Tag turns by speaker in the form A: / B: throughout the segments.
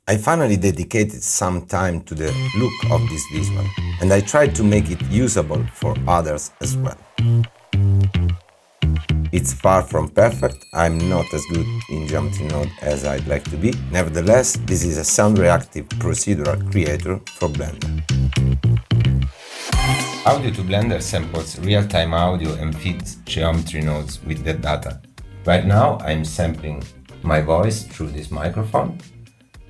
A: I finally dedicated some time to the look of this visual, and I tried to make it usable for others as well. It's far from perfect, I'm not as good in geometry node as I'd like to be. Nevertheless, this is a sound-reactive procedural creator for Blender. Audio2Blender samples real-time audio and feeds geometry nodes with the data. Right now, I'm sampling my voice through this microphone,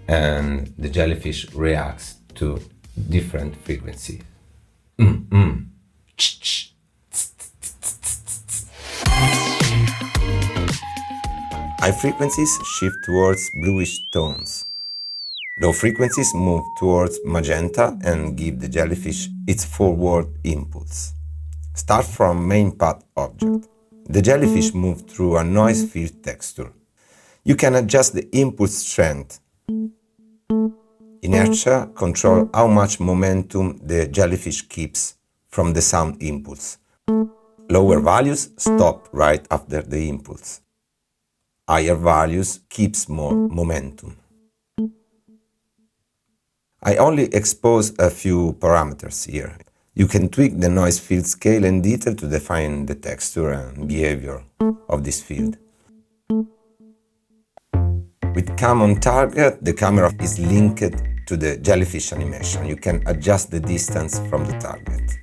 A: and the jellyfish reacts to different frequencies. High frequencies shift towards bluish tones. Low frequencies move towards magenta and give the jellyfish its forward impulse. Start from main path object. The jellyfish moves through a noise field texture. You can adjust the impulse strength. Inertia controls how much momentum the jellyfish keeps from the sound impulse. Lower values stop right after the impulse. Higher values keeps more momentum. I only expose a few parameters here. You can tweak the noise field scale and detail to define the texture and behavior of this field. With cam on target, the camera is linked to the jellyfish animation. You can adjust the distance from the target.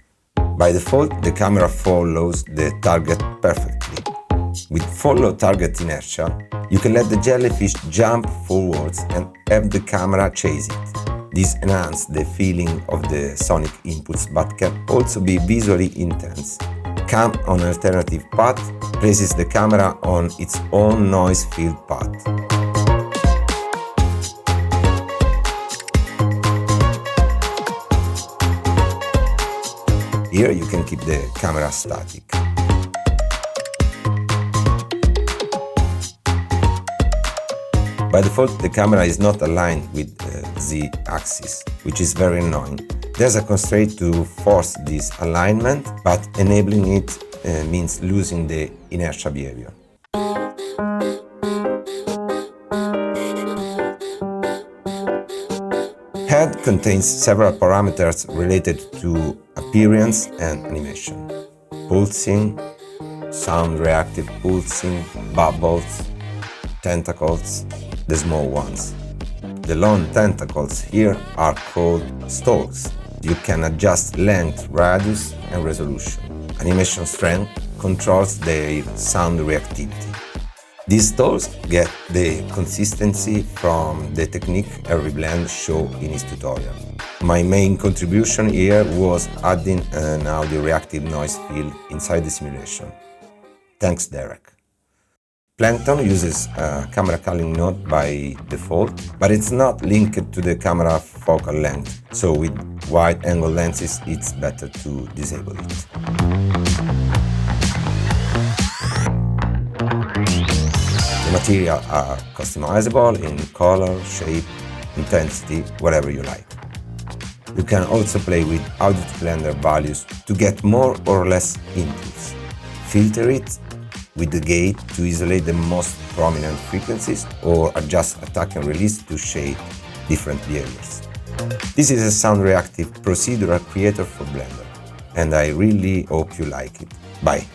A: By default, the camera follows the target perfectly. With follow target inertia, you can let the jellyfish jump forwards and have the camera chase it. This enhances the feeling of the sonic inputs but can also be visually intense. Cam on alternative path places the camera on its own noise field path. Here you can keep the camera static. By default, the camera is not aligned with the Z-axis, which is very annoying. There's a constraint to force this alignment, but enabling it means losing the inertia behavior. Head contains several parameters related to appearance and animation. Pulsing, sound-reactive pulsing, bubbles, tentacles, the small ones. The long tentacles here are called stalks. You can adjust length, radius and resolution. Animation strength controls their sound reactivity. These stalks get the consistency from the technique Blender showed in his tutorial. My main contribution here was adding an audio reactive noise field inside the simulation. Thanks, Derek. Plankton uses a camera culling node by default, but it's not linked to the camera focal length, so with wide-angle lenses it's better to disable it. The materials are customizable in color, shape, intensity, whatever you like. You can also play with Audio2Blender values to get more or less impulse. Filter it with the gate to isolate the most prominent frequencies or adjust attack and release to shape different behaviors. This is a sound-reactive procedural creator for Blender, and I really hope you like it. Bye!